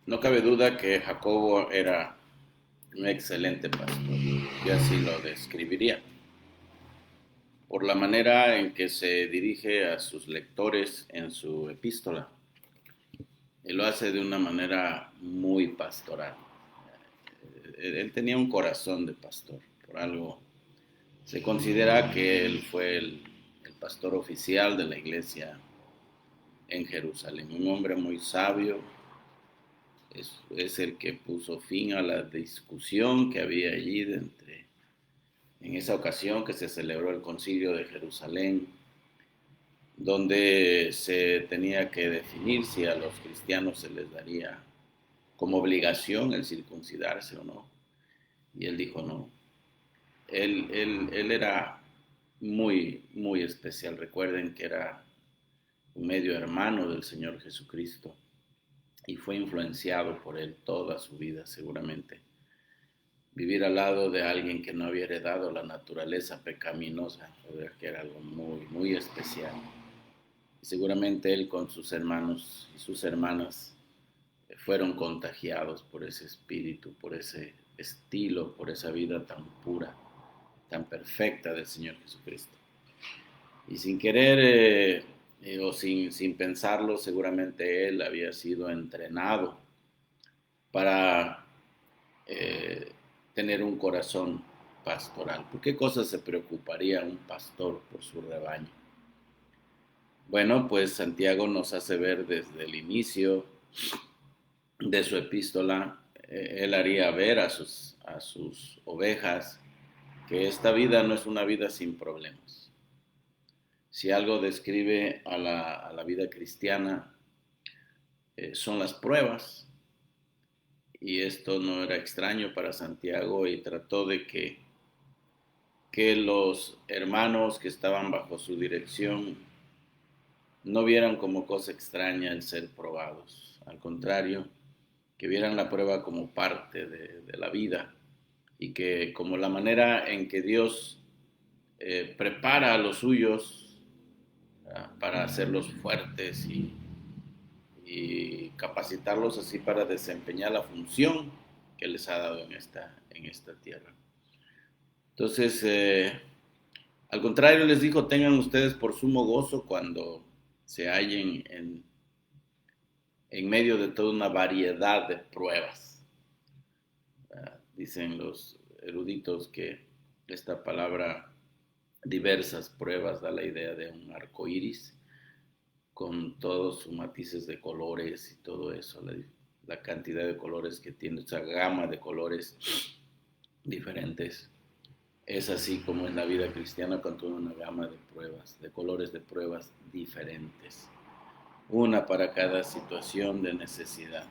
No cabe duda que Jacobo era un excelente pastor, y así lo describiría, por la manera en que se dirige a sus lectores en su epístola. Él lo hace de una manera muy pastoral. Él tenía un corazón de pastor, por algo. Se considera que él fue el pastor oficial de la iglesia en Jerusalén, un hombre muy sabio. Es el que puso fin a la discusión que había allí en esa ocasión que se celebró el concilio de Jerusalén, donde se tenía que definir si a los cristianos se les daría como obligación el circuncidarse o no. Y él dijo no. Él era muy, muy especial. Recuerden que era un medio hermano del Señor Jesucristo y fue influenciado por él toda su vida, seguramente. Vivir al lado de alguien que no había heredado la naturaleza pecaminosa, que era algo muy, muy especial. Y seguramente él con sus hermanos y sus hermanas fueron contagiados por ese espíritu, por ese estilo, por esa vida tan pura, tan perfecta del Señor Jesucristo. Y sin querer o sin pensarlo, seguramente él había sido entrenado para tener un corazón pastoral. ¿Por qué cosas se preocuparía un pastor por su rebaño? Bueno, pues Santiago nos hace ver desde el inicio de su epístola, él haría ver a sus ovejas que esta vida no es una vida sin problemas. Si algo describe a la vida cristiana, son las pruebas. Y esto no era extraño para Santiago y trató de que los hermanos que estaban bajo su dirección no vieran como cosa extraña el ser probados. Al contrario, que vieran la prueba como parte de la vida y que como la manera en que Dios prepara a los suyos para hacerlos fuertes y capacitarlos así para desempeñar la función que les ha dado en esta tierra. Entonces, al contrario, les dijo, tengan ustedes por sumo gozo cuando se hallen en medio de toda una variedad de pruebas. Dicen los eruditos que esta palabra diversas pruebas da la idea de un arco iris con todos sus matices de colores y todo eso, la cantidad de colores que tiene, esa gama de colores diferentes. Es así como en la vida cristiana con toda una gama de pruebas, de colores de pruebas diferentes, una para cada situación de necesidad.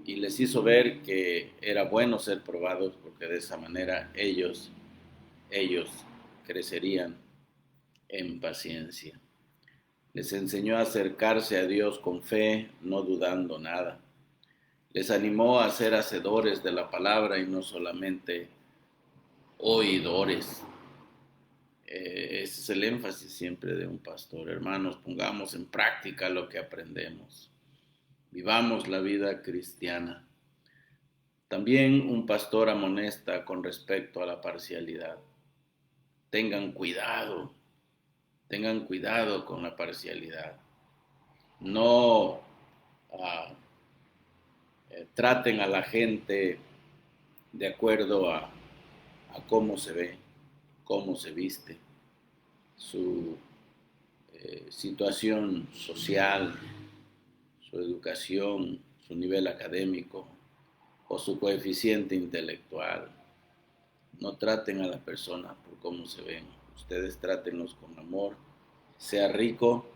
Y les hizo ver que era bueno ser probados porque de esa manera ellos crecerían en paciencia. Les enseñó a acercarse a Dios con fe, no dudando nada. Les animó a ser hacedores de la palabra y no solamente oidores. Ese es el énfasis siempre de un pastor. Hermanos, pongamos en práctica lo que aprendemos. Vivamos la vida cristiana. También un pastor amonesta con respecto a la parcialidad. Tengan cuidado con la parcialidad. No traten a la gente de acuerdo a cómo se ve, cómo se viste, su situación social, su educación, su nivel académico o su coeficiente intelectual. No traten a la persona por cómo se ven. Ustedes trátenlos con amor, sea rico,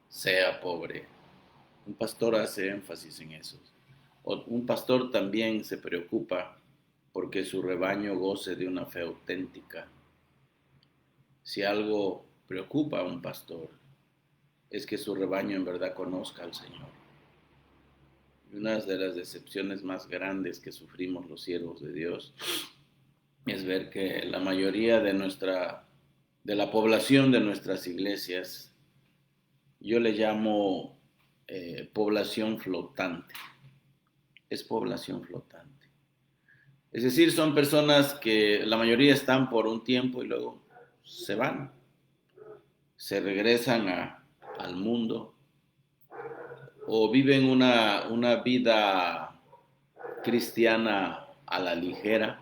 sea pobre. Un pastor hace énfasis en eso. Un pastor también se preocupa porque su rebaño goce de una fe auténtica. Si algo preocupa a un pastor, es que su rebaño en verdad conozca al Señor. Y una de las decepciones más grandes que sufrimos los siervos de Dios es ver que la mayoría de nuestra de la población de nuestras iglesias, yo le llamo población flotante. Es población flotante. Es decir, son personas que la mayoría están por un tiempo y luego se van, se regresan al mundo o viven una vida cristiana a la ligera,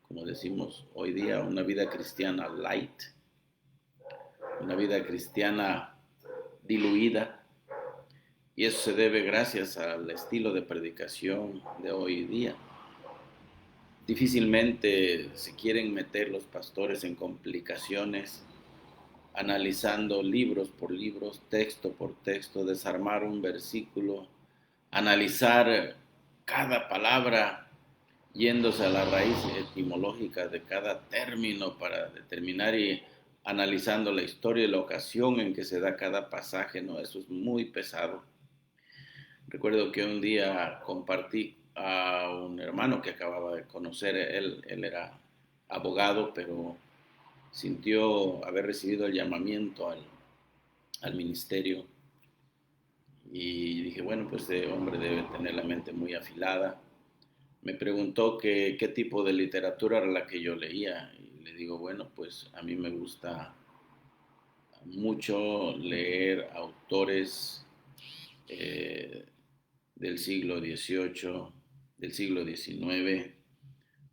como decimos hoy día, una vida cristiana light, una vida cristiana diluida. Y eso se debe gracias al estilo de predicación de hoy día. Difícilmente se quieren meter los pastores en complicaciones, analizando libros por libros, texto por texto, desarmar un versículo, analizar cada palabra, yéndose a la raíz etimológica de cada término para determinar y analizando la historia y la ocasión en que se da cada pasaje, ¿no? Eso es muy pesado. Recuerdo que un día compartí a un hermano que acababa de conocer, él era abogado, pero sintió haber recibido el llamamiento al ministerio y dije, bueno, pues este hombre debe tener la mente muy afilada. Me preguntó qué tipo de literatura era la que yo leía y le digo, bueno, pues a mí me gusta mucho leer autores del siglo XVIII, del siglo XIX.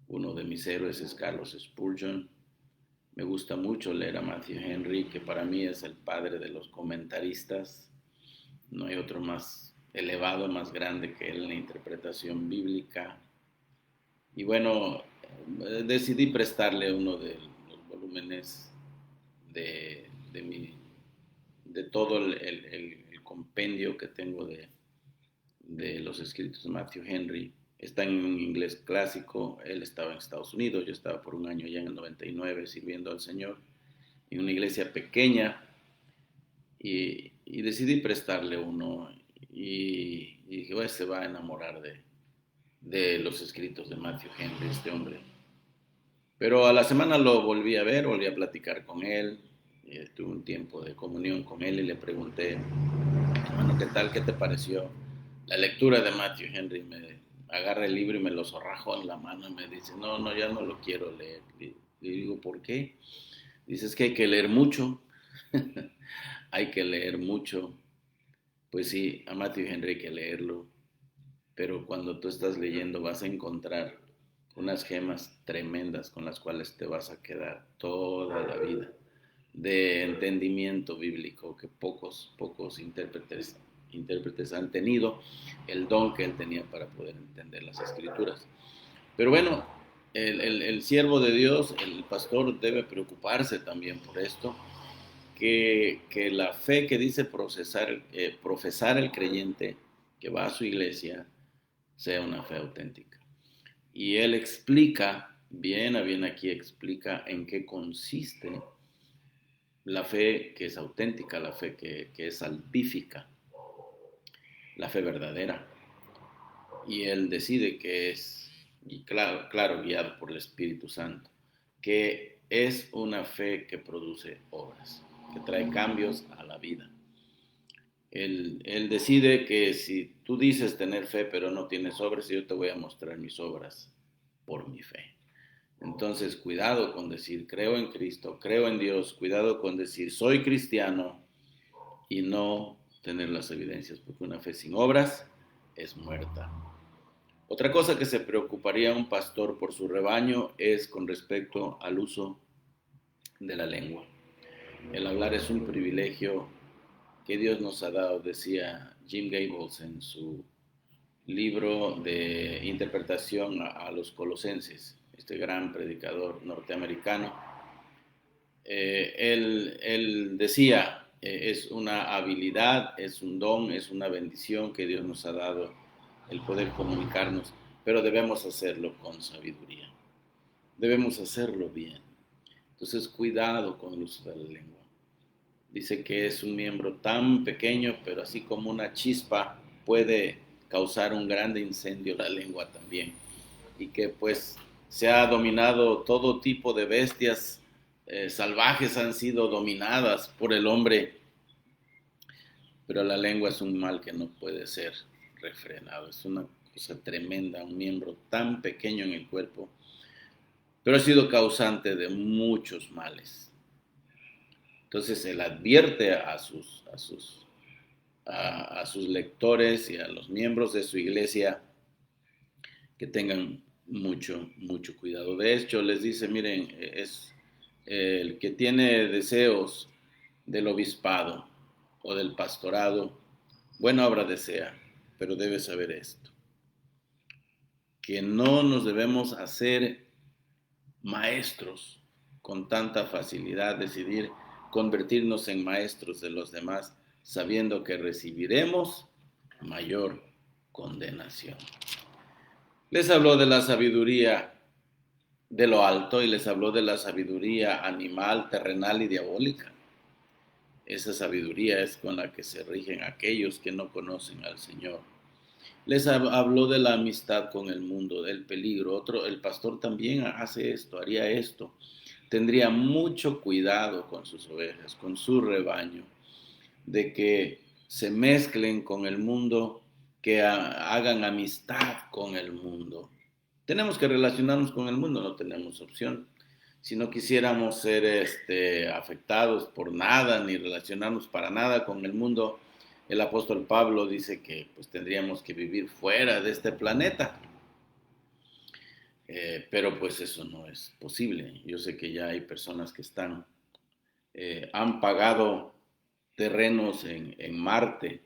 Uno de mis héroes es Carlos Spurgeon. Me gusta mucho leer a Matthew Henry, que para mí es el padre de los comentaristas. No hay otro más elevado, más grande que él en la interpretación bíblica. Y bueno, decidí prestarle uno de los volúmenes de todo el compendio que tengo de los escritos de Matthew Henry. Está en un inglés clásico. Él estaba en Estados Unidos, yo estaba por un año ya en el 99 sirviendo al Señor en una iglesia pequeña y decidí prestarle uno y dije, oh, se va a enamorar de los escritos de Matthew Henry, este hombre. Pero a la semana lo volví a ver, volví a platicar con él, tuve un tiempo de comunión con él y le pregunté, bueno, ¿qué tal? ¿Qué te pareció la lectura de Matthew Henry? Me agarra el libro y me lo zorrajó en la mano y me dice, no, ya no lo quiero leer. Le digo, ¿por qué? Dice, es que hay que leer mucho, hay que leer mucho. Pues sí, a Matthew Henry hay que leerlo, pero cuando tú estás leyendo vas a encontrar unas gemas tremendas con las cuales te vas a quedar toda la vida, de entendimiento bíblico que pocos intérpretes han tenido el don que él tenía para poder entender las escrituras. Pero bueno, el siervo de Dios, el pastor, debe preocuparse también por esto, que la fe que dice profesar el creyente que va a su iglesia sea una fe auténtica. Y él explica, bien a bien aquí explica en qué consiste la fe que es auténtica, la fe que es salvífica, la fe verdadera. Y él decide que es, y claro, guiado por el Espíritu Santo, que es una fe que produce obras, que trae cambios a la vida. Él decide que si tú dices tener fe pero no tienes obras, yo te voy a mostrar mis obras por mi fe. Entonces, cuidado con decir creo en Cristo, creo en Dios, cuidado con decir soy cristiano y no tener las evidencias, porque una fe sin obras es muerta. Otra cosa que se preocuparía un pastor por su rebaño es con respecto al uso de la lengua. El hablar es un privilegio que Dios nos ha dado, decía Jim Gables en su libro de interpretación a los colosenses, este gran predicador norteamericano. Él decía, es una habilidad, es un don, es una bendición que Dios nos ha dado el poder comunicarnos, pero debemos hacerlo con sabiduría, debemos hacerlo bien. Entonces, cuidado con el uso de la lengua. Dice que es un miembro tan pequeño, pero así como una chispa puede causar un grande incendio, la lengua también. Y que pues se ha dominado todo tipo de bestias salvajes han sido dominadas por el hombre, pero la lengua es un mal que no puede ser refrenado. Es una cosa tremenda, un miembro tan pequeño en el cuerpo, pero ha sido causante de muchos males. Entonces él advierte a sus lectores y a los miembros de su iglesia que tengan mucho cuidado. De hecho, les dice, miren, es el que tiene deseos del obispado o del pastorado, buena obra desea, pero debe saber esto, que no nos debemos hacer maestros con tanta facilidad, decidir convertirnos en maestros de los demás, sabiendo que recibiremos mayor condenación. Les habló de la sabiduría de lo alto y les habló de la sabiduría animal, terrenal y diabólica. Esa sabiduría es con la que se rigen aquellos que no conocen al Señor. Les habló de la amistad con el mundo, del peligro. El pastor también hace esto, haría esto. Tendría mucho cuidado con sus ovejas, con su rebaño, de que se mezclen con el mundo, que hagan amistad con el mundo. Tenemos que relacionarnos con el mundo, no tenemos opción. Si no quisiéramos ser afectados por nada, ni relacionarnos para nada con el mundo, el apóstol Pablo dice que pues tendríamos que vivir fuera de este planeta. Pero pues eso no es posible. Yo sé que ya hay personas que han pagado terrenos en Marte.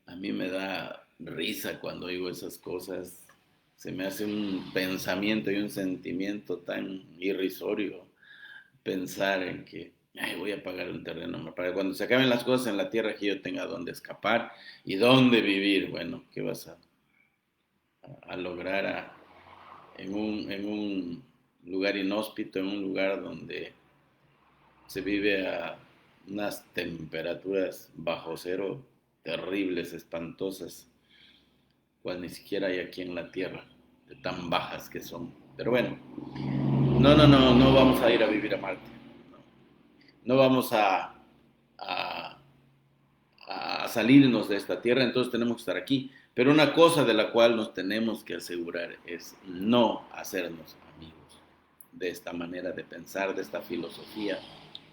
A mí me da risa cuando oigo esas cosas. Se me hace un pensamiento y un sentimiento tan irrisorio pensar en que ay, voy a pagar un terreno para cuando se acaben las cosas en la tierra que yo tenga dónde escapar y dónde vivir. Bueno, ¿qué vas a lograr en un lugar inhóspito, en un lugar donde se vive a unas temperaturas bajo cero terribles, espantosas, cual ni siquiera hay aquí en la tierra, de tan bajas que son? Pero bueno, no vamos a ir a vivir a Marte. No vamos a, a salirnos de esta tierra, entonces tenemos que estar aquí. Pero una cosa de la cual nos tenemos que asegurar es no hacernos amigos de esta manera de pensar, de esta filosofía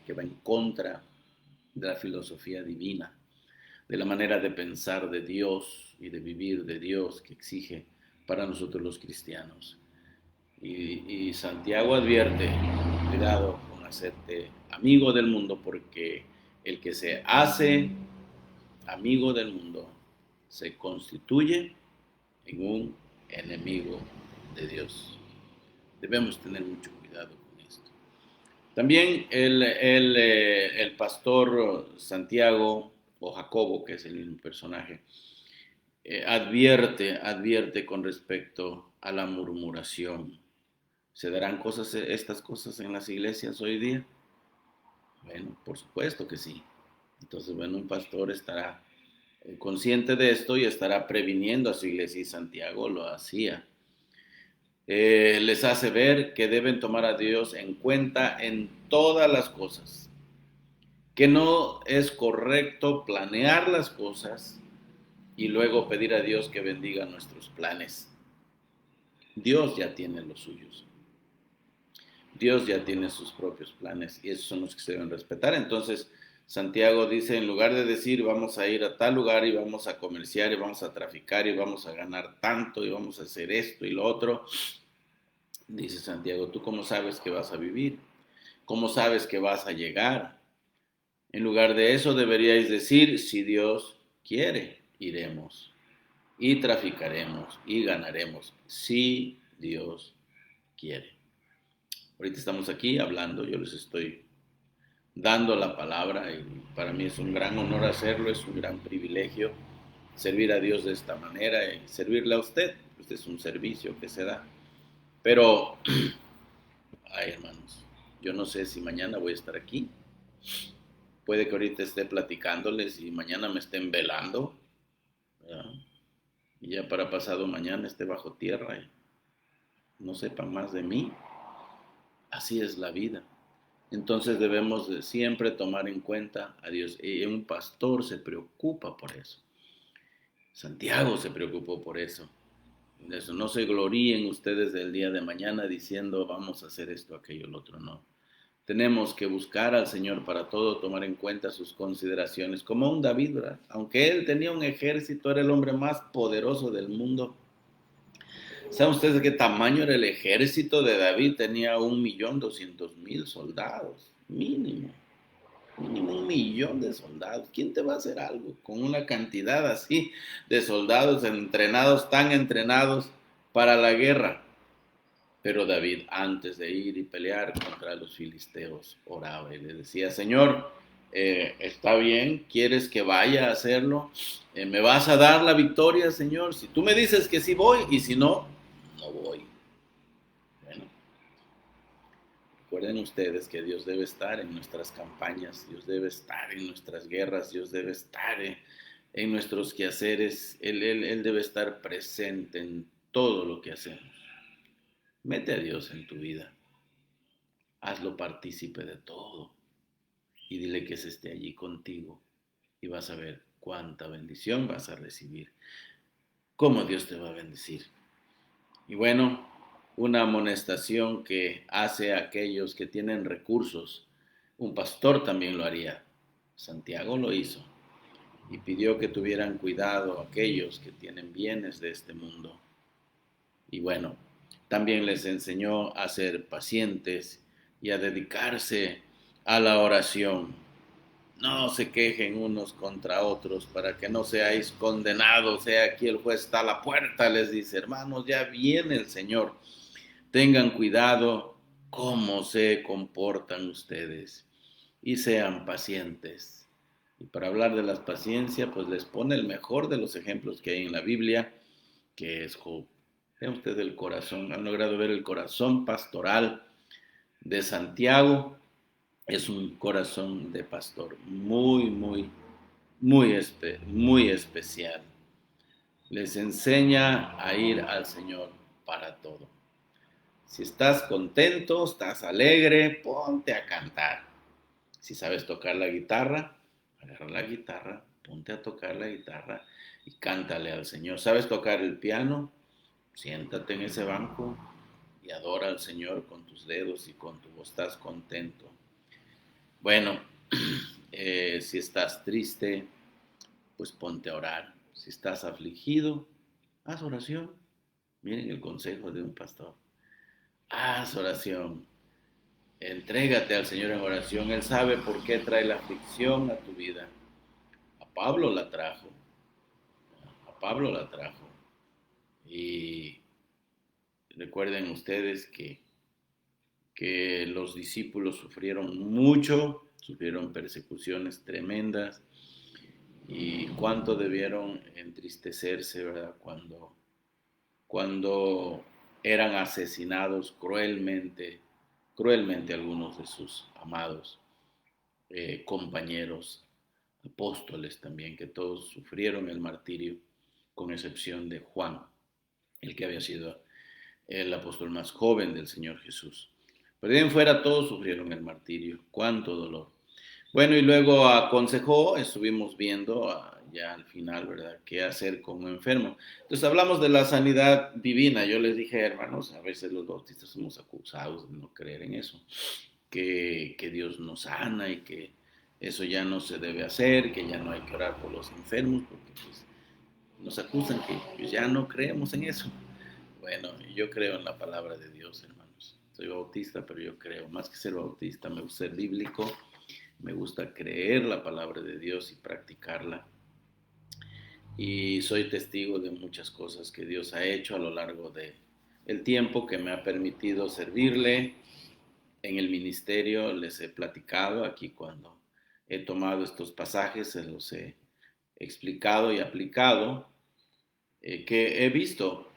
que va en contra de la filosofía divina, de la manera de pensar de Dios y de vivir de Dios que exige para nosotros los cristianos. Y Santiago advierte, cuidado con hacerte amigo del mundo, porque el que se hace amigo del mundo se constituye en un enemigo de Dios. Debemos tener mucho cuidado con esto. También el pastor Santiago, o Jacobo, que es el mismo personaje, advierte con respecto a la murmuración. ¿Se darán estas cosas en las iglesias hoy día? Bueno, por supuesto que sí. Entonces, bueno, un pastor estará consciente de esto y estará previniendo a su iglesia, y Santiago lo hacía. Les hace ver que deben tomar a Dios en cuenta en todas las cosas, que no es correcto planear las cosas y luego pedir a Dios que bendiga nuestros planes. Dios ya tiene los suyos. Dios ya tiene sus propios planes y esos son los que se deben respetar. Entonces, Santiago dice, en lugar de decir vamos a ir a tal lugar y vamos a comerciar y vamos a traficar y vamos a ganar tanto y vamos a hacer esto y lo otro, dice Santiago, ¿tú cómo sabes que vas a vivir? ¿Cómo sabes que vas a llegar? En lugar de eso deberíais decir, si Dios quiere, iremos y traficaremos y ganaremos, si Dios quiere. Ahorita estamos aquí hablando, yo les estoy dando la palabra y para mí es un gran honor hacerlo, es un gran privilegio servir a Dios de esta manera y servirle a usted. Este es un servicio que se da. Pero, ay hermanos, yo no sé si mañana voy a estar aquí. Puede que ahorita esté platicándoles y mañana me estén velando, ¿verdad? Y ya para pasado mañana esté bajo tierra y no sepan más de mí. Así es la vida. Entonces debemos de siempre tomar en cuenta a Dios. Y un pastor se preocupa por eso. Santiago se preocupó por eso. Eso, no se gloríen ustedes del día de mañana diciendo vamos a hacer esto, aquello, lo otro, no. Tenemos que buscar al Señor para todo, tomar en cuenta sus consideraciones, como un David, ¿verdad? Aunque él tenía un ejército, era el hombre más poderoso del mundo. ¿Saben ustedes de qué tamaño era el ejército de David? Tenía 1.200.000 soldados, mínimo. Mínimo 1.000.000 de soldados. ¿Quién te va a hacer algo con una cantidad así de soldados entrenados, tan entrenados para la guerra? Pero David, antes de ir y pelear contra los filisteos, oraba y le decía, Señor, está bien, ¿quieres que vaya a hacerlo? ¿Me vas a dar la victoria, Señor? Si tú me dices que sí voy y si no, no voy. Bueno, recuerden ustedes que Dios debe estar en nuestras campañas, Dios debe estar en nuestras guerras, Dios debe estar en nuestros quehaceres, Él debe estar presente en todo lo que hacemos. Mete a Dios en tu vida, hazlo partícipe de todo y dile que se esté allí contigo y vas a ver cuánta bendición vas a recibir, cómo Dios te va a bendecir. Y bueno, una amonestación que hace a aquellos que tienen recursos, un pastor también lo haría. Santiago lo hizo y pidió que tuvieran cuidado aquellos que tienen bienes de este mundo. Y bueno, también les enseñó a ser pacientes y a dedicarse a la oración. No se quejen unos contra otros para que no seáis condenados. Aquí el juez está a la puerta, les dice, hermanos, ya viene el Señor. Tengan cuidado cómo se comportan ustedes y sean pacientes. Y para hablar de la paciencia, pues les pone el mejor de los ejemplos que hay en la Biblia, que es Job. Vean ustedes el corazón, han logrado ver el corazón pastoral de Santiago. Es un corazón de pastor muy especial. Les enseña a ir al Señor para todo. Si estás contento, estás alegre, ponte a cantar. Si sabes tocar la guitarra, agarra la guitarra, ponte a tocar la guitarra y cántale al Señor. ¿Sabes tocar el piano? Siéntate en ese banco y adora al Señor con tus dedos y con tu voz. Estás contento. Bueno, si estás triste, pues ponte a orar. Si estás afligido, haz oración. Miren el consejo de un pastor. Haz oración. Entrégate al Señor en oración. Él sabe por qué trae la aflicción a tu vida. A Pablo la trajo. A Pablo la trajo. Y recuerden ustedes que los discípulos sufrieron mucho, sufrieron persecuciones tremendas. Y cuánto debieron entristecerse, ¿verdad? Cuando eran asesinados cruelmente algunos de sus amados compañeros, apóstoles también, que todos sufrieron el martirio, con excepción de Juan, el que había sido el apóstol más joven del Señor Jesús. Pero de en fuera todos sufrieron el martirio, cuánto dolor. Bueno, y luego aconsejó, estuvimos viendo ya al final, ¿verdad?, qué hacer con un enfermo. Entonces hablamos de la sanidad divina. Yo les dije, hermanos, a veces los bautistas somos acusados de no creer en eso, que Dios nos sana y que eso ya no se debe hacer, que ya no hay que orar por los enfermos, porque pues, nos acusan que pues, ya no creemos en eso. Bueno, yo creo en la palabra de Dios, hermanos. Soy bautista, pero yo creo, más que ser bautista, me gusta ser bíblico. Me gusta creer la palabra de Dios y practicarla. Y soy testigo de muchas cosas que Dios ha hecho a lo largo del tiempo que me ha permitido servirle. En el ministerio les he platicado aquí cuando he tomado estos pasajes, se los he explicado y aplicado, que he visto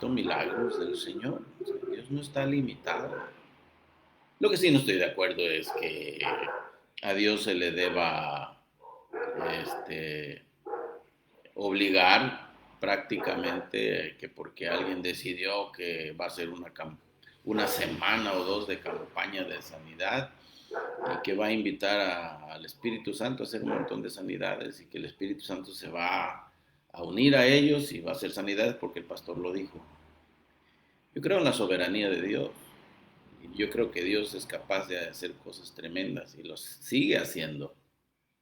milagros del Señor. O sea, Dios no está limitado. Lo que sí no estoy de acuerdo es que a Dios se le deba este, obligar prácticamente que porque alguien decidió que va a hacer una semana o dos de campaña de sanidad y que va a invitar al Espíritu Santo a hacer un montón de sanidades y que el Espíritu Santo se va a unir a ellos y va a hacer sanidades porque el pastor lo dijo. Yo creo en la soberanía de Dios. Yo creo que Dios es capaz de hacer cosas tremendas y los sigue haciendo.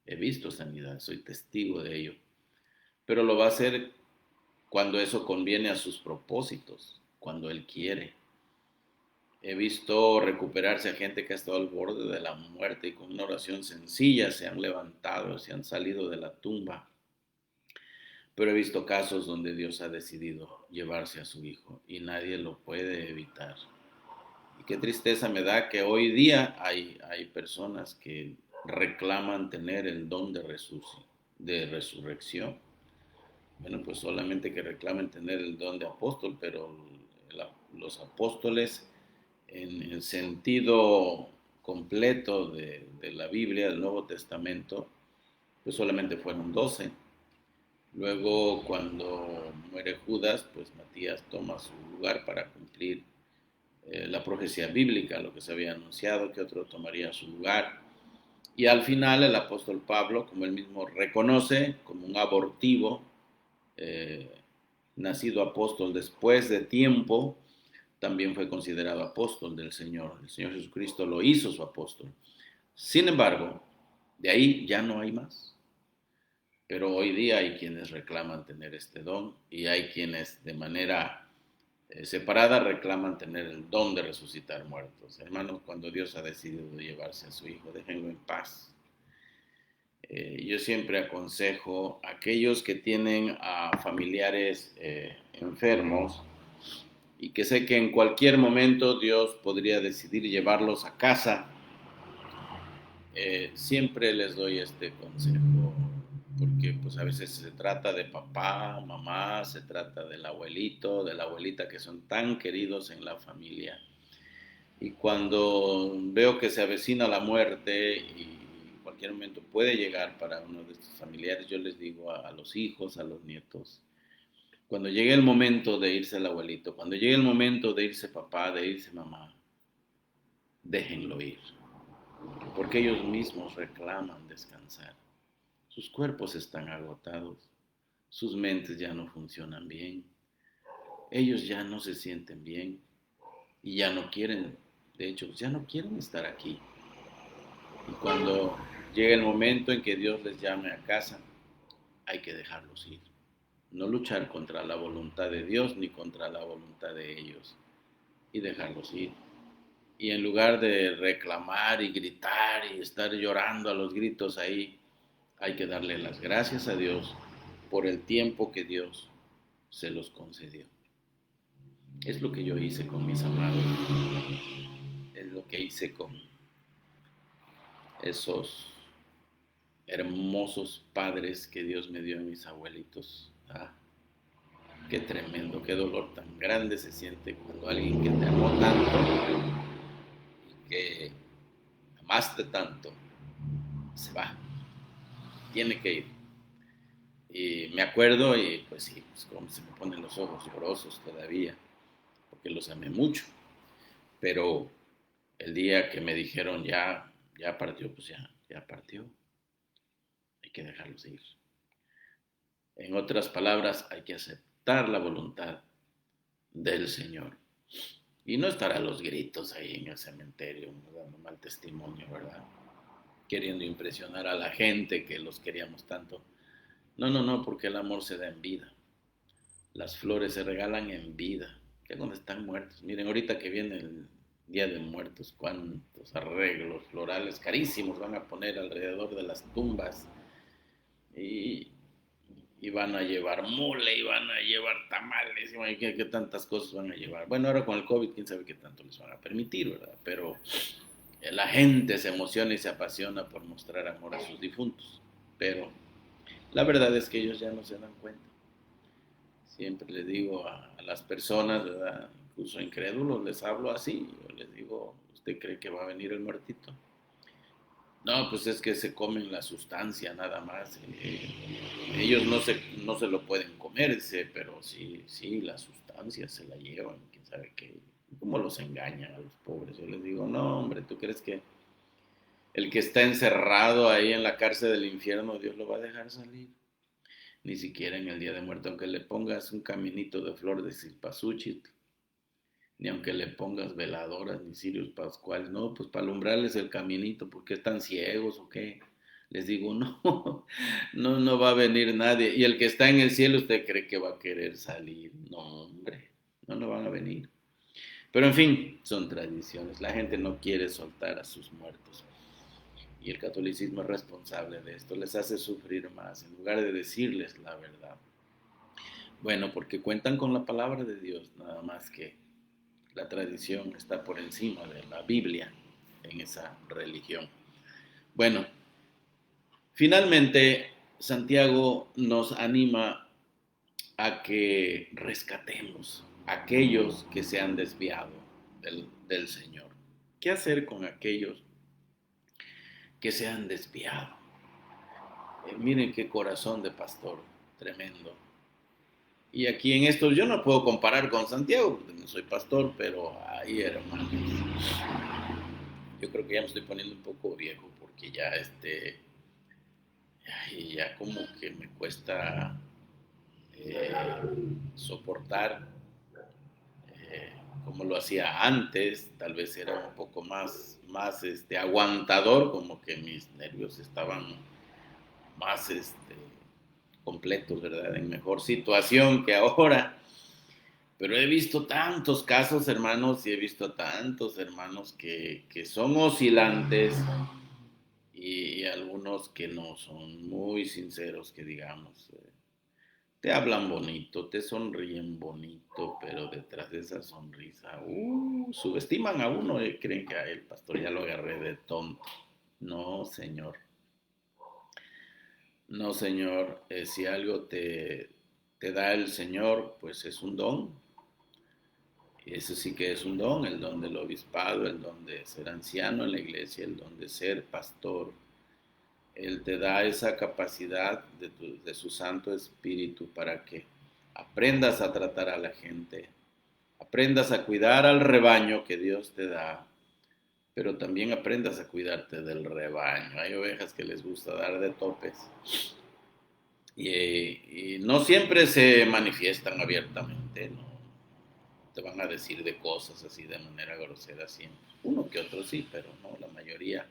He visto sanidad, soy testigo de ello. Pero lo va a hacer cuando eso conviene a sus propósitos, cuando Él quiere. He visto recuperarse a gente que ha estado al borde de la muerte y con una oración sencilla se han levantado, se han salido de la tumba. Pero he visto casos donde Dios ha decidido llevarse a su hijo y nadie lo puede evitar. Y qué tristeza me da que hoy día hay personas que reclaman tener el don de resurrección. Bueno, pues solamente que reclamen tener el don de apóstol, pero los apóstoles en el sentido completo de la Biblia, del Nuevo Testamento, pues solamente fueron 12. Luego, cuando muere Judas, pues Matías toma su lugar para cumplir la profecía bíblica, lo que se había anunciado, que otro tomaría su lugar. Y al final el apóstol Pablo, como él mismo reconoce, como un abortivo, eh, nacido apóstol después de tiempo, también fue considerado apóstol del Señor. El Señor Jesucristo lo hizo su apóstol. Sin embargo, de ahí ya no hay más. Pero hoy día hay quienes reclaman tener este don y hay quienes de manera separada reclaman tener el don de resucitar muertos. Hermanos, cuando Dios ha decidido llevarse a su Hijo, déjenlo en paz. Yo siempre aconsejo a aquellos que tienen a familiares enfermos y que sé que en cualquier momento Dios podría decidir llevarlos a casa, siempre les doy este consejo, porque pues a veces se trata de papá, mamá, se trata del abuelito, de la abuelita, que son tan queridos en la familia. Y cuando veo que se avecina la muerte y en cualquier momento puede llegar para uno de estos familiares, yo les digo a los hijos, a los nietos, cuando llegue el momento de irse el abuelito, cuando llegue el momento de irse papá, de irse mamá, déjenlo ir, porque ellos mismos reclaman descansar. Sus cuerpos están agotados, sus mentes ya no funcionan bien, ellos ya no se sienten bien y ya no quieren, de hecho, ya no quieren estar aquí. Y cuando llegue el momento en que Dios les llame a casa, hay que dejarlos ir. No luchar contra la voluntad de Dios ni contra la voluntad de ellos y dejarlos ir. Y en lugar de reclamar y gritar y estar llorando a los gritos ahí, hay que darle las gracias a Dios por el tiempo que Dios se los concedió. Es lo que yo hice con mis amados, es lo que hice con esos hermosos padres que Dios me dio a mis abuelitos. Ah, qué tremendo, qué dolor tan grande se siente cuando alguien que te amó tanto y que amaste tanto se va, tiene que ir. Y me acuerdo y pues sí, pues como se me ponen los ojos llorosos todavía, porque los amé mucho. Pero el día que me dijeron ya partió, pues ya partió. Hay que dejarlos ir. En otras palabras, hay que aceptar la voluntad del Señor. Y no estar a los gritos ahí en el cementerio, dando mal testimonio, ¿verdad? Queriendo impresionar a la gente que los queríamos tanto. No, no, no, porque el amor se da en vida. Las flores se regalan en vida, ya cuando están muertos. Miren, ahorita que viene el Día de Muertos, cuántos arreglos florales carísimos van a poner alrededor de las tumbas. Y, y van a llevar mole, y van a llevar tamales, y qué tantas cosas van a llevar. Bueno, ahora con el COVID, quién sabe qué tanto les van a permitir, ¿verdad? Pero la gente se emociona y se apasiona por mostrar amor a sus difuntos. Pero la verdad es que ellos ya no se dan cuenta. Siempre les digo a las personas, ¿verdad? Incluso incrédulos, les hablo así. Yo les digo, ¿usted cree que va a venir el muertito? No, pues es que se comen la sustancia nada más. Ellos no se lo pueden comer, pero sí, la sustancia se la llevan, quién sabe qué. ¿Cómo los engañan a los pobres? Yo les digo, no, hombre, ¿tú crees que el que está encerrado ahí en la cárcel del infierno, Dios lo va a dejar salir? Ni siquiera en el Día de Muerto, aunque le pongas un caminito de flor de cempasúchil, ni aunque le pongas veladoras ni cirios pascuales, no, pues para alumbrarles el caminito, porque están ciegos o qué. Les digo, no, no va a venir nadie. Y el que está en el cielo, ¿usted cree que va a querer salir? No, hombre, no van a venir. Pero en fin, son tradiciones. La gente no quiere soltar a sus muertos. Y el catolicismo es responsable de esto. Les hace sufrir más en lugar de decirles la verdad. Bueno, porque cuentan con la palabra de Dios, nada más que la tradición está por encima de la Biblia en esa religión. Bueno, finalmente Santiago nos anima a que rescatemos a aquellos que se han desviado del Señor. ¿Qué hacer con aquellos que se han desviado? Miren qué corazón de pastor, tremendo. Y aquí en esto yo no puedo comparar con Santiago, porque no soy pastor, pero ahí hermanos, yo creo que ya me estoy poniendo un poco viejo, porque ya ya como que me cuesta eh, soportar como lo hacía antes. Tal vez era un poco más aguantador, como que mis nervios estaban más completos, ¿verdad? En mejor situación que ahora. Pero he visto tantos casos, hermanos, y he visto tantos hermanos que son oscilantes y algunos que no son muy sinceros, que digamos, te hablan bonito, te sonríen bonito, pero detrás de esa sonrisa, subestiman a uno y creen que el pastor ya lo agarré de tonto. No, señor. No, señor. Si algo te da el Señor, pues es un don. Eso sí que es un don, el don del obispado, el don de ser anciano en la iglesia, el don de ser pastor. Él te da esa capacidad de su Santo Espíritu para que aprendas a tratar a la gente, aprendas a cuidar al rebaño que Dios te da, pero también aprendas a cuidarte del rebaño. Hay ovejas que les gusta dar de topes y no siempre se manifiestan abiertamente, no te van a decir de cosas así de manera grosera siempre. Uno que otro sí, pero no, la mayoría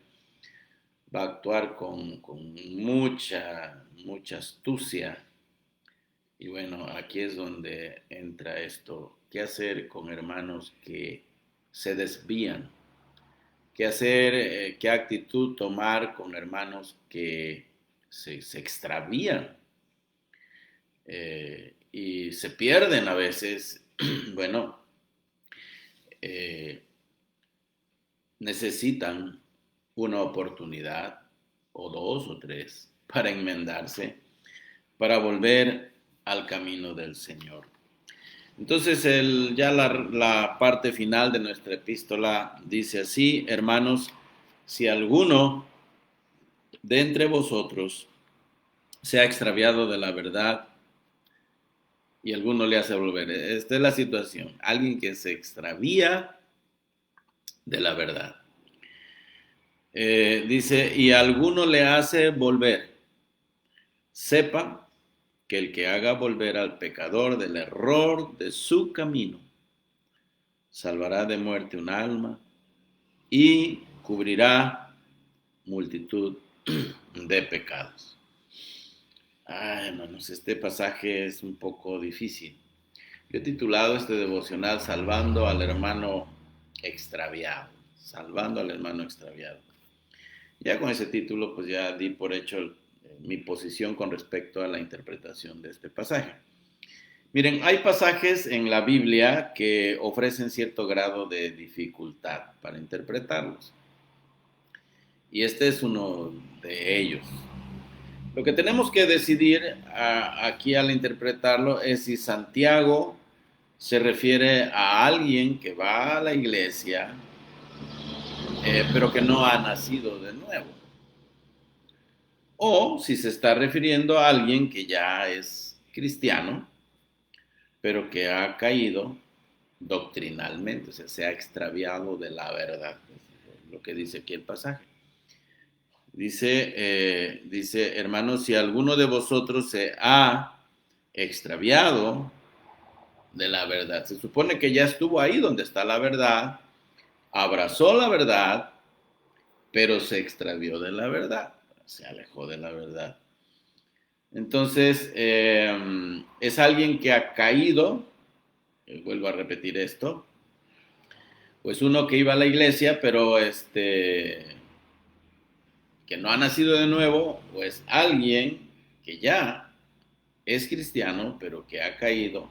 va a actuar con mucha astucia. Y bueno, aquí es donde entra esto. ¿Qué hacer con hermanos que se desvían? ¿Qué hacer, qué actitud tomar con hermanos que se extravían y se pierden a veces? Bueno, eh, necesitan una oportunidad o dos o tres para enmendarse, para volver al camino del Señor. Entonces, ya la parte final de nuestra epístola dice así: hermanos, si alguno de entre vosotros se ha extraviado de la verdad y alguno le hace volver, esta es la situación, alguien que se extravía de la verdad. Dice, y alguno le hace volver, sepa que el que haga volver al pecador del error de su camino, salvará de muerte un alma y cubrirá multitud de pecados. Hermanos, este pasaje es un poco difícil. Yo he titulado este devocional Salvando al hermano extraviado. Salvando al hermano extraviado. Ya con ese título, pues ya di por hecho mi posición con respecto a la interpretación de este pasaje. Miren, hay pasajes en la Biblia que ofrecen cierto grado de dificultad para interpretarlos. Y este es uno de ellos. Lo que tenemos que decidir aquí al interpretarlo es si Santiago se refiere a alguien que va a la iglesia, pero que no ha nacido de nuevo. O si se está refiriendo a alguien que ya es cristiano, pero que ha caído doctrinalmente, o sea, se ha extraviado de la verdad, es lo que dice aquí el pasaje. Dice, hermanos, si alguno de vosotros se ha extraviado de la verdad, se supone que ya estuvo ahí donde está la verdad, abrazó la verdad, pero se extravió de la verdad, se alejó de la verdad. Entonces, es alguien que ha caído, vuelvo a repetir esto, pues uno que iba a la iglesia, pero que no ha nacido de nuevo, pues alguien que ya es cristiano, pero que ha caído,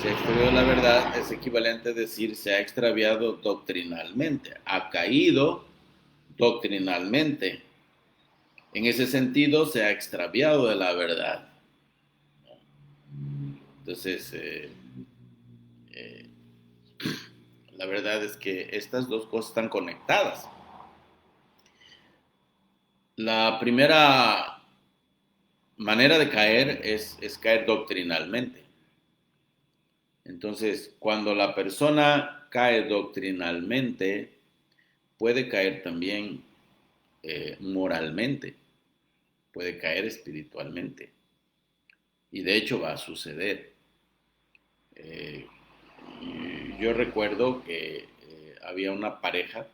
se ha extraviado la verdad, es equivalente a decir se ha extraviado doctrinalmente, ha caído doctrinalmente. En ese sentido, se ha extraviado de la verdad. Entonces, eh, la verdad es que estas dos cosas están conectadas. La primera manera de caer es caer doctrinalmente. Entonces, cuando la persona cae doctrinalmente, puede caer también moralmente, puede caer espiritualmente. Y de hecho va a suceder. Eh, yo recuerdo que había una pareja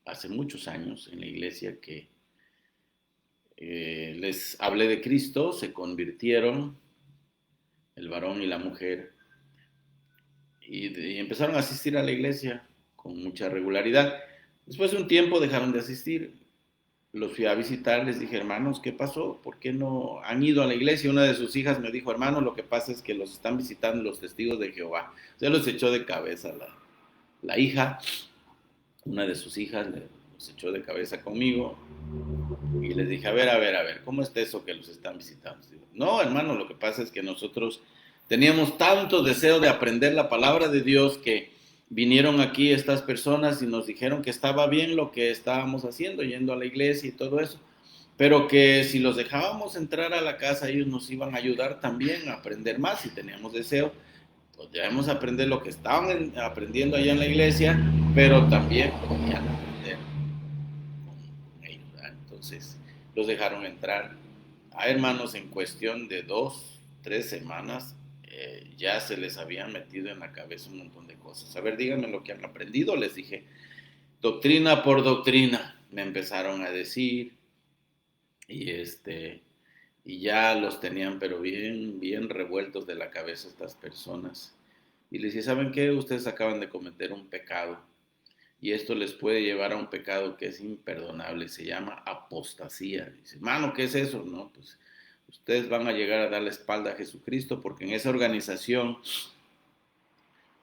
hace muchos años en la iglesia que les hablé de Cristo, se convirtieron, el varón y la mujer, y empezaron a asistir a la iglesia con mucha regularidad. Después de un tiempo dejaron de asistir. Los fui a visitar, les dije, hermanos, ¿qué pasó? ¿Por qué no han ido a la iglesia? Una de sus hijas me dijo, hermano, lo que pasa es que los están visitando los testigos de Jehová. Se los echó de cabeza la hija, una de sus hijas los echó de cabeza conmigo y les dije, a ver, ¿cómo está eso que los están visitando? No, hermano, lo que pasa es que nosotros teníamos tanto deseo de aprender la palabra de Dios que vinieron aquí estas personas y nos dijeron que estaba bien lo que estábamos haciendo, yendo a la iglesia y todo eso, pero que si los dejábamos entrar a la casa, ellos nos iban a ayudar también a aprender más y teníamos deseo. Pues debemos aprender lo que estaban aprendiendo allá en la iglesia, pero también podían aprender con ellos, ¿verdad? Entonces los dejaron entrar. A hermanos, en cuestión de 2, 3 semanas, ya se les habían metido en la cabeza un montón de cosas. A ver, díganme lo que han aprendido, les dije. Doctrina por doctrina, me empezaron a decir, y y ya los tenían, pero bien, bien revueltos de la cabeza estas personas. Y les decía, ¿saben qué? Ustedes acaban de cometer un pecado. Y esto les puede llevar a un pecado que es imperdonable. Se llama apostasía. Dice, mano, ¿qué es eso? No, pues ustedes van a llegar a dar la espalda a Jesucristo porque en esa organización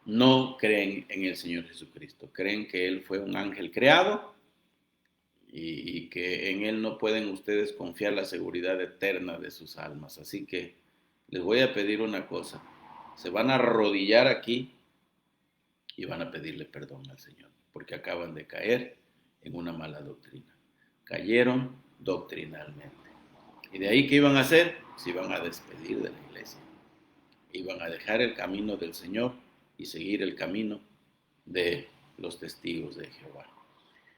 no creen en el Señor Jesucristo. Creen que Él fue un ángel creado y que en Él no pueden ustedes confiar la seguridad eterna de sus almas. Así que les voy a pedir una cosa. Se van a arrodillar aquí y van a pedirle perdón al Señor, porque acaban de caer en una mala doctrina. Cayeron doctrinalmente. Y de ahí, ¿qué iban a hacer? Se iban a despedir de la iglesia. Iban a dejar el camino del Señor y seguir el camino de los testigos de Jehová.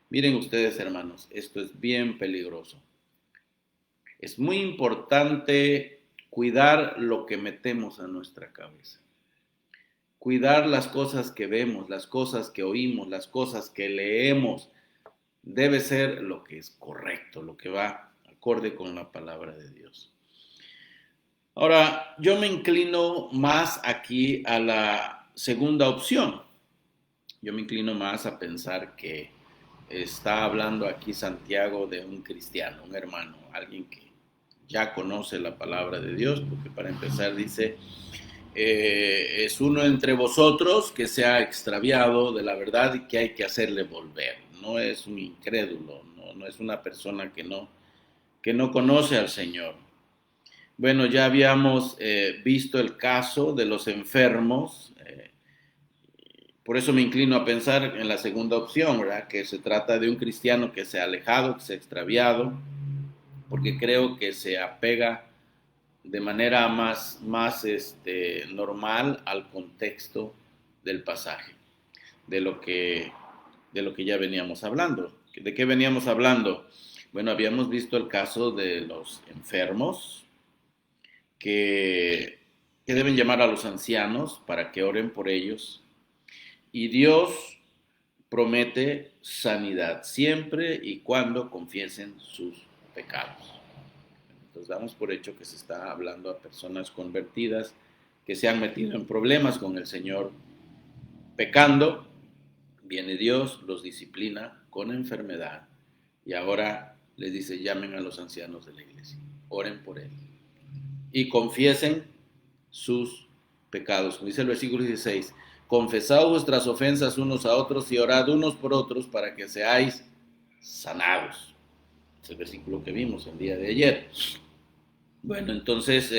Miren ustedes, hermanos, esto es bien peligroso. Es muy importante cuidar lo que metemos a nuestra cabeza. Cuidar las cosas que vemos, las cosas que oímos, las cosas que leemos. Debe ser lo que es correcto, lo que va acorde con la palabra de Dios. Ahora, yo me inclino más aquí a la segunda opción. Yo me inclino más a pensar que está hablando aquí Santiago de un cristiano, un hermano, alguien que ya conoce la palabra de Dios, porque para empezar dice, es uno entre vosotros que se ha extraviado de la verdad y que hay que hacerle volver. No es un incrédulo, no es una persona que no conoce al Señor. Bueno, ya habíamos visto el caso de los enfermos, por eso me inclino a pensar en la segunda opción, ¿verdad? Que se trata de un cristiano que se ha alejado, que se ha extraviado, porque creo que se apega de manera más normal al contexto del pasaje, de lo que ya veníamos hablando. ¿De qué veníamos hablando? Bueno, habíamos visto el caso de los enfermos que deben llamar a los ancianos para que oren por ellos. Y Dios promete sanidad siempre y cuando confiesen sus pecados. Entonces damos por hecho que se está hablando a personas convertidas que se han metido en problemas con el Señor pecando. Viene Dios, los disciplina con enfermedad y ahora les dice: llamen a los ancianos de la iglesia, oren por él y confiesen sus pecados. Como dice el versículo 16: confesad vuestras ofensas unos a otros y orad unos por otros para que seáis sanados. Es el versículo que vimos el día de ayer. Bueno, entonces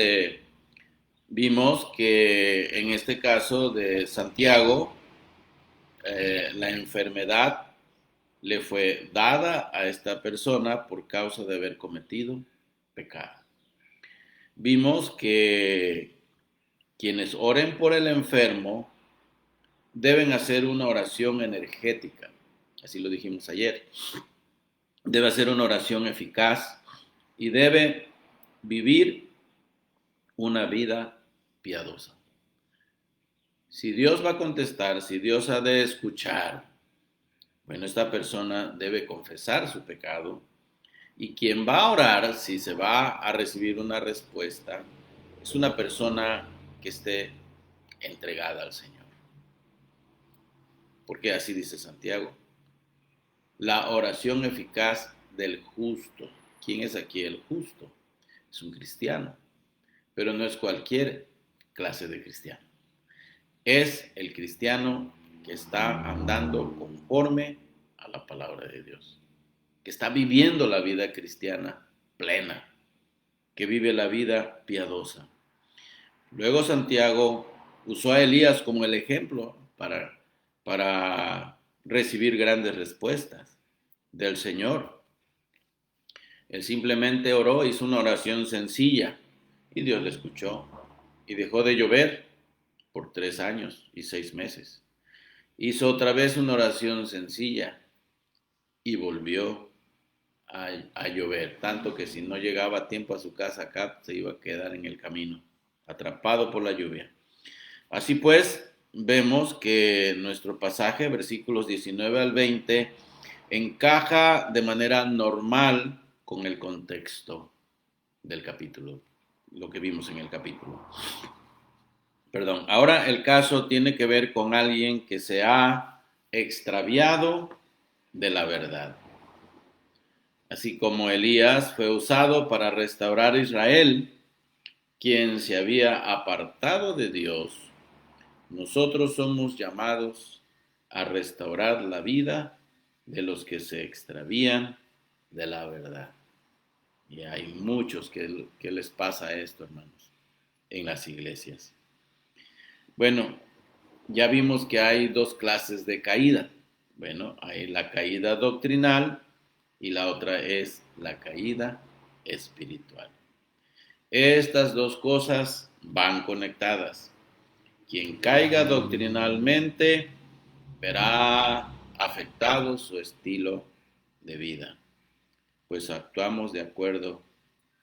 vimos que en este caso de Santiago, la enfermedad le fue dada a esta persona por causa de haber cometido pecado. Vimos que quienes oren por el enfermo deben hacer una oración energética, así lo dijimos ayer. Debe hacer una oración eficaz y debe vivir una vida piadosa. Si Dios va a contestar, si Dios ha de escuchar, bueno, esta persona debe confesar su pecado y quien va a orar, si se va a recibir una respuesta, es una persona que esté entregada al Señor. Porque así dice Santiago: la oración eficaz del justo. ¿Quién es aquí el justo? Es un cristiano, pero no es cualquier clase de cristiano. Es el cristiano que está andando conforme a la palabra de Dios, que está viviendo la vida cristiana plena, que vive la vida piadosa. Luego Santiago usó a Elías como el ejemplo para recibir grandes respuestas del Señor. Él simplemente oró, hizo una oración sencilla y Dios le escuchó y dejó de llover por 3 años y 6 meses. Hizo otra vez una oración sencilla y volvió a llover, tanto que si no llegaba a tiempo a su casa acá, se iba a quedar en el camino, atrapado por la lluvia. Así pues, vemos que nuestro pasaje, versículos 19 al 20, encaja de manera normal con el contexto del capítulo, lo que vimos en el capítulo. Ahora el caso tiene que ver con alguien que se ha extraviado de la verdad. Así como Elías fue usado para restaurar a Israel, quien se había apartado de Dios, nosotros somos llamados a restaurar la vida de los que se extravían de la verdad. Y hay muchos que les pasa esto, hermanos, en las iglesias. Bueno, ya vimos que hay 2 clases de caída. Bueno, hay la caída doctrinal y la otra es la caída espiritual. Estas 2 cosas van conectadas. Quien caiga doctrinalmente verá afectado su estilo de vida, pues actuamos de acuerdo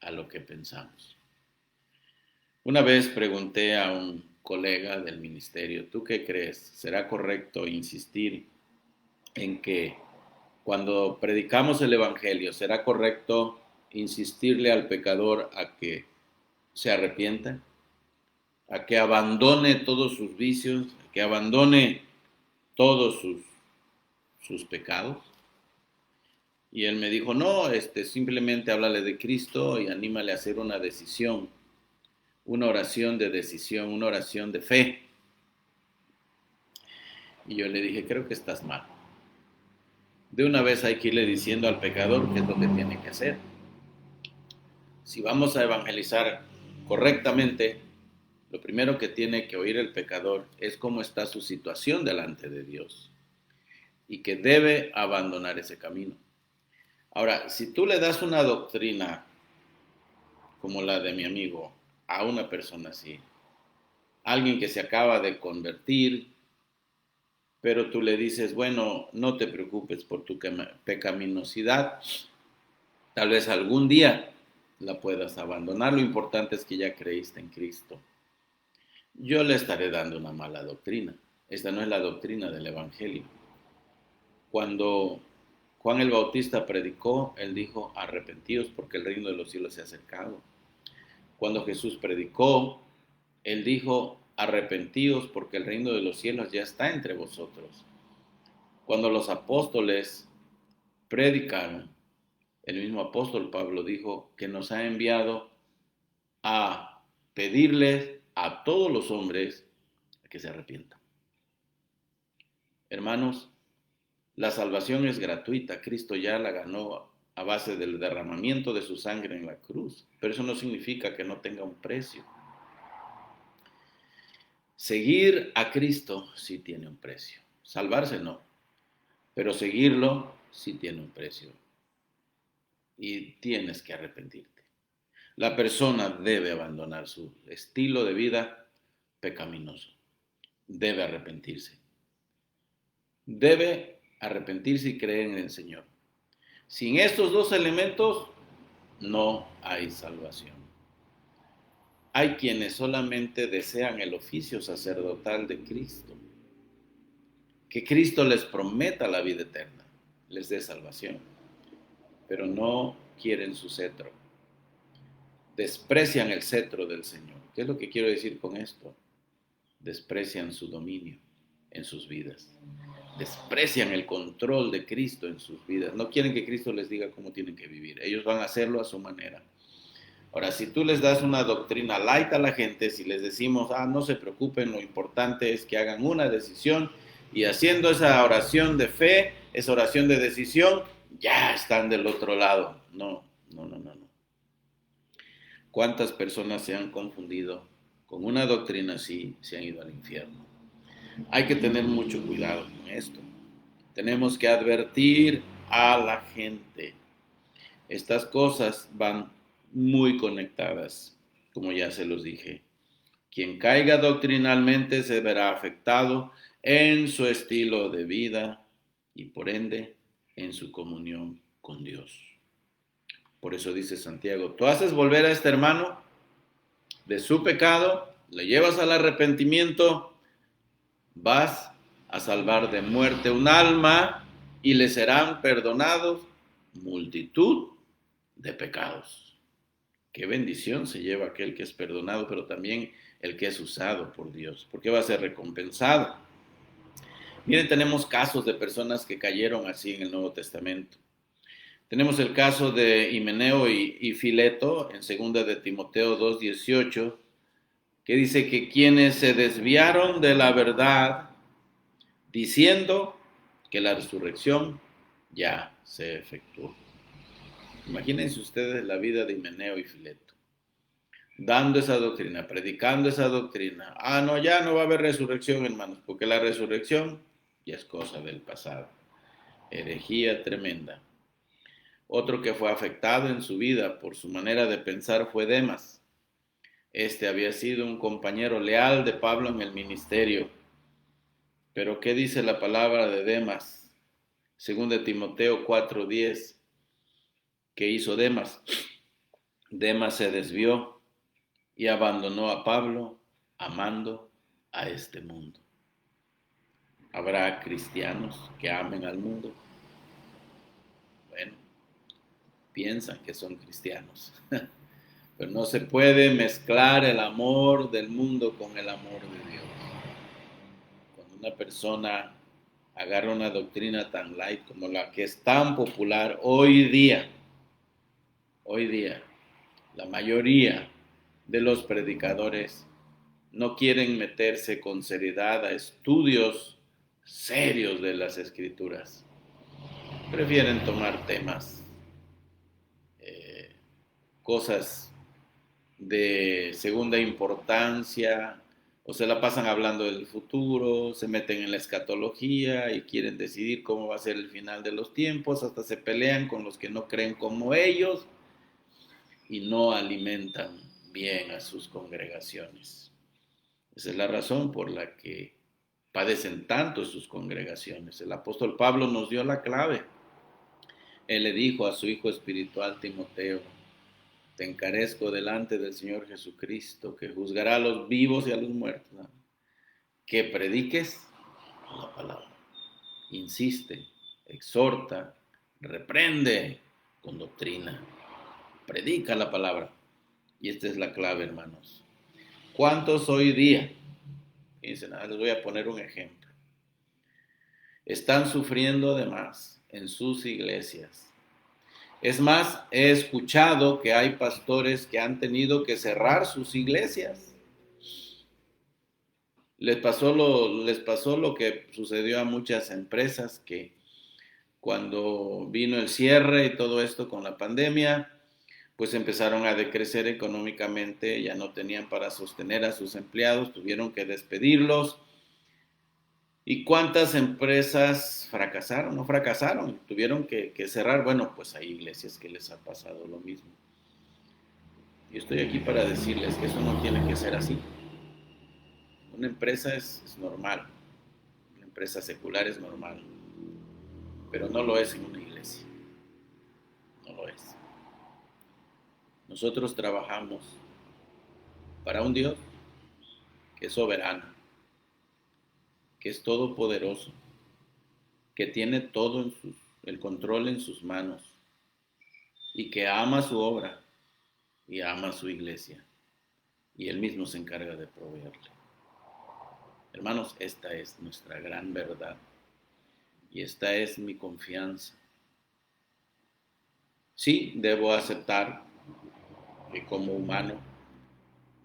a lo que pensamos. Una vez pregunté a un colega del ministerio: ¿tú qué crees? ¿Será correcto insistir en que cuando predicamos el evangelio, será correcto insistirle al pecador a que se arrepienta, a que abandone todos sus vicios, a que abandone todos sus pecados? Y él me dijo: no, simplemente háblale de Cristo y anímale a hacer una decisión, una oración de decisión, una oración de fe. Y yo le dije: creo que estás mal. De una vez hay que irle diciendo al pecador qué es lo que tiene que hacer. Si vamos a evangelizar correctamente, lo primero que tiene que oír el pecador es cómo está su situación delante de Dios y que debe abandonar ese camino. Ahora, si tú le das una doctrina como la de mi amigo a una persona así, alguien que se acaba de convertir, pero tú le dices, bueno, no te preocupes por tu pecaminosidad, tal vez algún día la puedas abandonar, lo importante es que ya creíste en Cristo. Yo le estaré dando una mala doctrina. Esta no es la doctrina del Evangelio. Cuando Juan el Bautista predicó, él dijo, arrepentíos porque el reino de los cielos se ha acercado. Cuando Jesús predicó, él dijo, arrepentíos porque el reino de los cielos ya está entre vosotros. Cuando los apóstoles predicaron, el mismo apóstol Pablo dijo que nos ha enviado a pedirles a todos los hombres que se arrepientan. Hermanos, la salvación es gratuita. Cristo ya la ganó a base del derramamiento de su sangre en la cruz, pero eso no significa que no tenga un precio. Seguir a Cristo sí tiene un precio. Salvarse no, pero seguirlo sí tiene un precio. Y tienes que arrepentirte. La persona debe abandonar su estilo de vida pecaminoso. Debe arrepentirse. Debe arrepentirse y creer en el Señor. Sin estos dos elementos, no hay salvación. Hay quienes solamente desean el oficio sacerdotal de Cristo. Que Cristo les prometa la vida eterna, les dé salvación, pero no quieren su cetro. Desprecian el cetro del Señor. ¿Qué es lo que quiero decir con esto? Desprecian su dominio en sus vidas. Desprecian el control de Cristo en sus vidas. No quieren que Cristo les diga cómo tienen que vivir. Ellos van a hacerlo a su manera. Ahora, si tú les das una doctrina light a la gente, si les decimos, no se preocupen, lo importante es que hagan una decisión y haciendo esa oración de fe, esa oración de decisión, ya están del otro lado. No. ¿Cuántas personas se han confundido con una doctrina así, se han ido al infierno? Hay que tener mucho cuidado con esto. Tenemos que advertir a la gente. Estas cosas van muy conectadas, como ya se los dije. Quien caiga doctrinalmente se verá afectado en su estilo de vida y por ende en su comunión con Dios. Por eso dice Santiago, tú haces volver a este hermano de su pecado, le llevas al arrepentimiento, vas a salvar de muerte un alma y le serán perdonados multitud de pecados. Qué bendición se lleva aquel que es perdonado, pero también el que es usado por Dios, porque va a ser recompensado. Miren, tenemos casos de personas que cayeron así en el Nuevo Testamento. Tenemos el caso de Himeneo y Fileto en 2 de Timoteo 2:18, que dice que quienes se desviaron de la verdad, diciendo que la resurrección ya se efectuó. Imagínense ustedes la vida de Himeneo y Fileto, dando esa doctrina, predicando esa doctrina. No, ya no va a haber resurrección, hermanos, porque la resurrección ya es cosa del pasado. Herejía tremenda. Otro que fue afectado en su vida por su manera de pensar fue Demas. Este había sido un compañero leal de Pablo en el ministerio. Pero ¿qué dice la palabra de Demas? 2 Timoteo 4:10. ¿Qué hizo Demas? Demas se desvió y abandonó a Pablo amando a este mundo. ¿Habrá cristianos que amen al mundo? Bueno, piensan que son cristianos, pero no se puede mezclar el amor del mundo con el amor de Dios. Cuando una persona agarra una doctrina tan light como la que es tan popular hoy día, la mayoría de los predicadores no quieren meterse con seriedad a estudios serios de las escrituras. Prefieren tomar temas, cosas de segunda importancia, o se la pasan hablando del futuro, se meten en la escatología y quieren decidir cómo va a ser el final de los tiempos, hasta se pelean con los que no creen como ellos y no alimentan bien a sus congregaciones. Esa es la razón por la que padecen tanto sus congregaciones. El apóstol Pablo nos dio la clave. Él le dijo a su hijo espiritual Timoteo: te encarezco delante del Señor Jesucristo, que juzgará a los vivos y a los muertos, ¿no? Que prediques la palabra. Insiste, exhorta, reprende con doctrina. Predica la palabra. Y esta es la clave, hermanos. ¿Cuántos hoy día? Fíjense, les voy a poner un ejemplo. Están sufriendo de más en sus iglesias. Es más, he escuchado que hay pastores que han tenido que cerrar sus iglesias. Les pasó lo que sucedió a muchas empresas, que cuando vino el cierre y todo esto con la pandemia, pues empezaron a decrecer económicamente, ya no tenían para sostener a sus empleados, tuvieron que despedirlos. ¿Y cuántas empresas fracasaron? No fracasaron, tuvieron que cerrar. Bueno, pues hay iglesias que les ha pasado lo mismo. Yo estoy aquí para decirles que eso no tiene que ser así. Una empresa es normal, una empresa secular es normal, pero no lo es en una iglesia, no lo es. Nosotros trabajamos para un Dios que es soberano, que es todopoderoso, que tiene todo el control en sus manos y que ama su obra y ama su iglesia, y Él mismo se encarga de proveerle. Hermanos, esta es nuestra gran verdad y esta es mi confianza. Sí, debo aceptar que como humano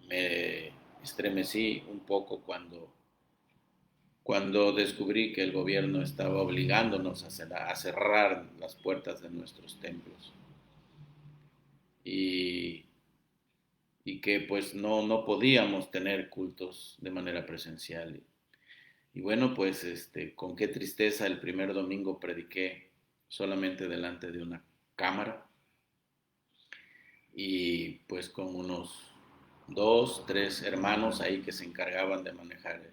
me estremecí un poco cuando descubrí que el gobierno estaba obligándonos a cerrar las puertas de nuestros templos y que pues no podíamos tener cultos de manera presencial. Y bueno, pues con qué tristeza el primer domingo prediqué solamente delante de una cámara y pues con unos 2, 3 hermanos ahí que se encargaban de manejar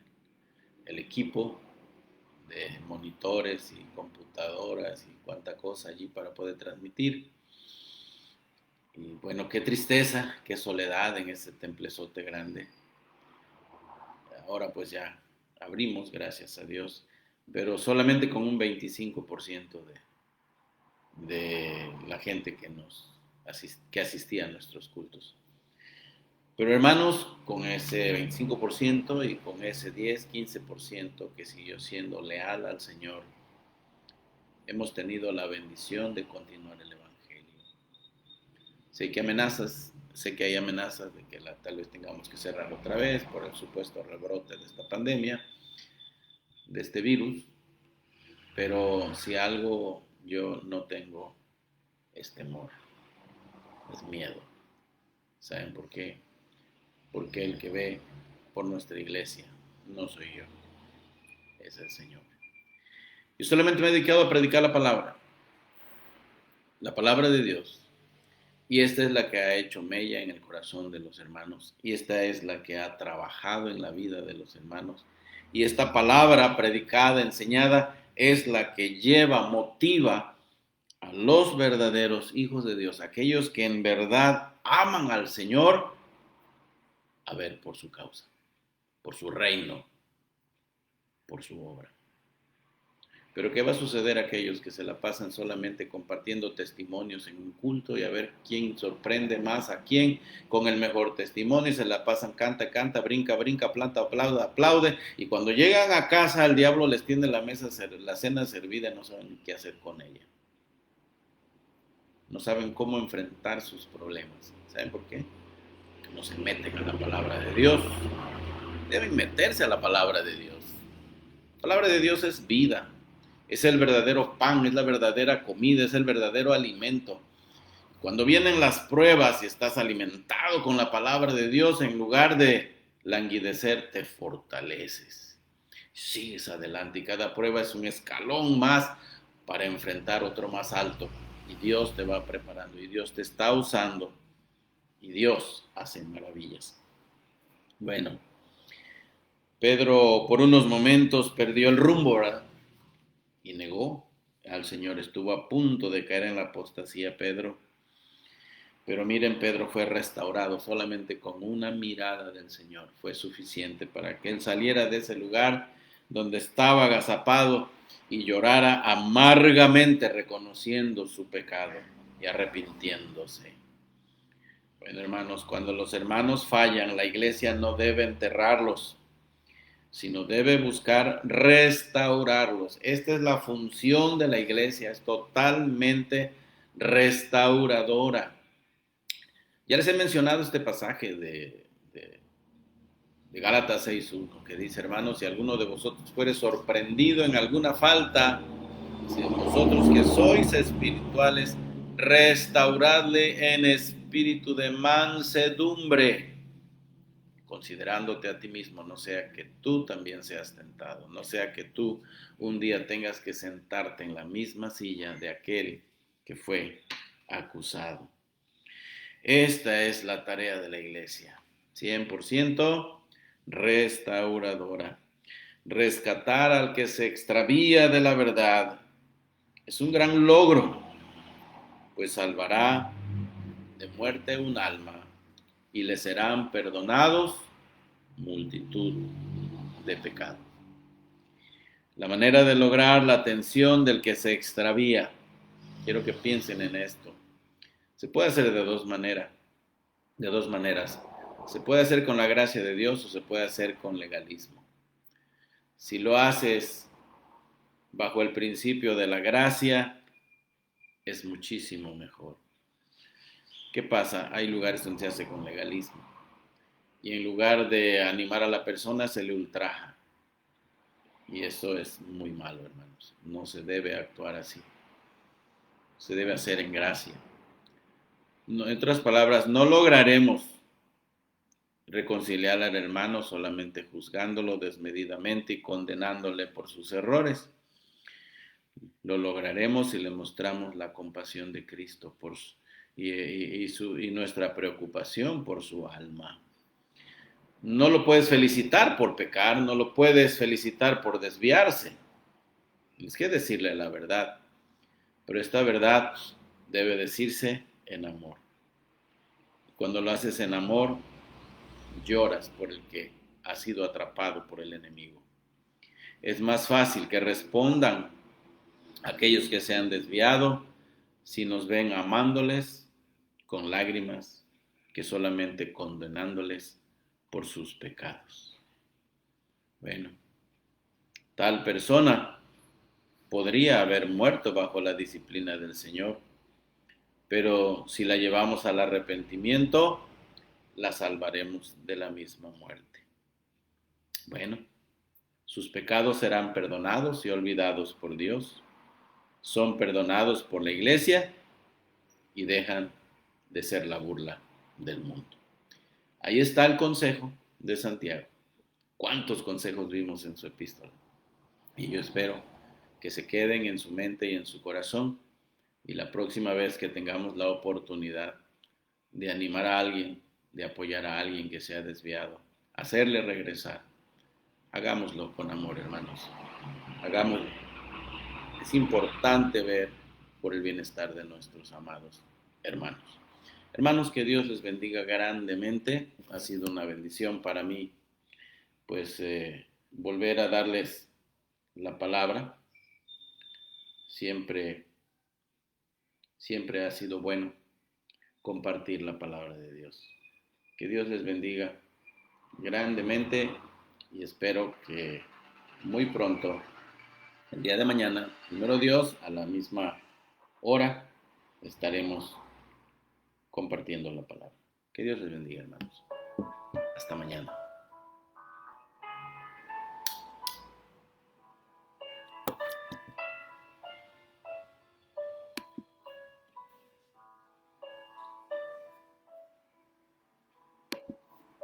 el equipo de monitores y computadoras y cuánta cosa allí para poder transmitir. Y bueno, qué tristeza, qué soledad en ese templezote grande. Ahora pues ya abrimos, gracias a Dios, pero solamente con un 25% de la gente que asistía a nuestros cultos. Pero hermanos, con ese 25% y con ese 10, 15% que siguió siendo leal al Señor, hemos tenido la bendición de continuar el Evangelio. Sé que hay amenazas de que tal vez tengamos que cerrar otra vez por el supuesto rebrote de esta pandemia, de este virus, pero si algo yo no tengo es temor, es miedo. ¿Saben por qué? Porque el que ve por nuestra iglesia no soy yo, es el Señor. Yo solamente me he dedicado a predicar la palabra de Dios. Y esta es la que ha hecho mella en el corazón de los hermanos. Y esta es la que ha trabajado en la vida de los hermanos. Y esta palabra predicada, enseñada, es la que motiva a los verdaderos hijos de Dios, aquellos que en verdad aman al Señor, a ver por su causa, por su reino, por su obra. Pero ¿qué va a suceder a aquellos que se la pasan solamente compartiendo testimonios en un culto y a ver quién sorprende más a quién con el mejor testimonio? Y se la pasan canta, canta, brinca, brinca, planta, aplaude, aplaude. Y cuando llegan a casa, el diablo les tiende la cena servida y no saben qué hacer con ella. No saben cómo enfrentar sus problemas. ¿Saben por qué? Porque no se meten a la palabra de Dios. Deben meterse a la palabra de Dios. La palabra de Dios es vida. Es el verdadero pan, es la verdadera comida, es el verdadero alimento. Cuando vienen las pruebas y estás alimentado con la palabra de Dios, en lugar de languidecer, te fortaleces. Sigues adelante y cada prueba es un escalón más para enfrentar otro más alto. Y Dios te va preparando y Dios te está usando y Dios hace maravillas. Bueno, Pedro por unos momentos perdió el rumbo, ¿verdad? Y negó al Señor. Estuvo a punto de caer en la apostasía Pedro. Pero miren, Pedro fue restaurado solamente con una mirada del Señor. Fue suficiente para que él saliera de ese lugar donde estaba agazapado y llorara amargamente reconociendo su pecado y arrepintiéndose. Bueno, hermanos, cuando los hermanos fallan, la iglesia no debe enterrarlos, sino debe buscar restaurarlos. Esta es la función de la iglesia, es totalmente restauradora. Ya les he mencionado este pasaje de Gálatas 6:1, que dice, hermanos, si alguno de vosotros fuere sorprendido en alguna falta, si vosotros que sois espirituales, restauradle en espíritu de mansedumbre, considerándote a ti mismo, no sea que tú también seas tentado, no sea que tú un día tengas que sentarte en la misma silla de aquel que fue acusado. Esta es la tarea de la iglesia, 100% restauradora. Rescatar al que se extravía de la verdad es un gran logro, pues salvará de muerte un alma y le serán perdonados multitud de pecados. La manera de lograr la atención del que se extravía, quiero que piensen en esto, se puede hacer de dos maneras. Se puede hacer con la gracia de Dios o se puede hacer con legalismo. Si lo haces bajo el principio de la gracia, es muchísimo mejor. ¿Qué pasa? Hay lugares donde se hace con legalismo y en lugar de animar a la persona se le ultraja. Y eso es muy malo, hermanos. No se debe actuar así. Se debe hacer en gracia. No, en otras palabras, no lograremos reconciliar al hermano solamente juzgándolo desmedidamente y condenándole por sus errores. Lo lograremos si le mostramos la compasión de Cristo y nuestra preocupación por su alma. No lo puedes felicitar por pecar, no lo puedes felicitar por desviarse. Tienes que decirle la verdad, pero esta verdad debe decirse en amor. Cuando lo haces en amor, lloras por el que ha sido atrapado por el enemigo. Es más fácil que respondan aquellos que se han desviado si nos ven amándoles con lágrimas que solamente condenándoles por sus pecados. Bueno, tal persona podría haber muerto bajo la disciplina del Señor, pero si la llevamos al arrepentimiento, la salvaremos de la misma muerte. Bueno, sus pecados serán perdonados y olvidados por Dios, son perdonados por la iglesia y dejan de ser la burla del mundo. Ahí está el consejo de Santiago. ¿Cuántos consejos vimos en su epístola? Y yo espero que se queden en su mente y en su corazón y la próxima vez que tengamos la oportunidad de animar a alguien, de apoyar a alguien que se ha desviado, hacerle regresar, hagámoslo con amor, hermanos. Hagámoslo. Es importante ver por el bienestar de nuestros amados hermanos. Hermanos, que Dios les bendiga grandemente. Ha sido una bendición para mí, pues, volver a darles la palabra. Siempre ha sido bueno compartir la palabra de Dios. Que Dios les bendiga grandemente y espero que muy pronto, el día de mañana, primero Dios, a la misma hora, estaremos compartiendo la palabra. Que Dios les bendiga, hermanos. Hasta mañana.